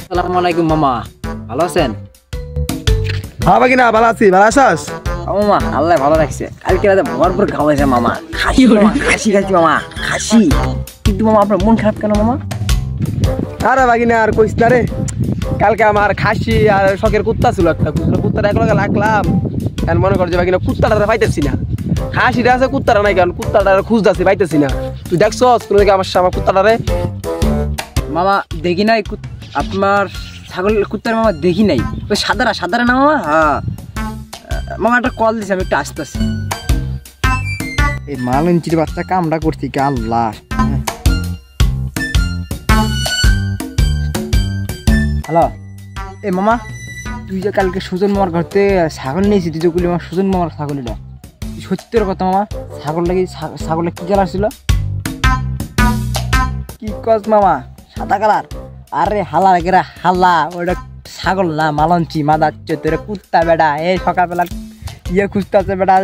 আসসালামু আলাইকুম মামা, ভালো আছেন? হ্যাঁ বাকিনা ভালো আছি, ভালো আছিস? মামা আল্লাহ ভালো রাখছে। কালকে রাতে ভরপুর খাওয়াইছে মামা, খাসি খাইছি মামা, খাসি। কিন্তু মামা আপনার মন খারাপ কেন মামা? আরে বাকিনা আর কইস না রে, কালকে আমার খাসি আর শখের কুত্তা ছিল একটা, কুত্তাটা একলগে লাগলাম। এখন মনে কর যে বাকিনা কুত্তাটা পাইতেছি না, খাসিটা আছে কুত্তাটা নাই, কারণ কুত্তাটা খুঁজতেছি পাইতেছি না। তুই দেখছস কোনো দিকে আমার কুত্তাটারে? মামা দেখি নাই আপনার ছাগল কুত্তার মামা, দেখি নাই। ওই সাদারা না মামা? হ্যাঁ মামা একটা কল দিছি, আমি একটু আসতেছি। এই মালঞ্চির বাচ্চা কামড়া করছি কি আল্লাহ। হ্যালো এ মামা, তুই যে কালকে সুজন মামার ঘরতে ছাগল নিয়েছি, তুই যে বলি আমার সুজন মামার ছাগলটা, সত্যের কথা মামা? ছাগলটা কি কালার ছিল? কি কস মামা? সাদা কালার? আরে হালা গেরা হালা, ওটা ছাগল না, মালঞ্চি মাদা চোদ্দ কুত্তা বেটা। এই সকালবেলা ইয়ে খুঁজতে আছে বেটা।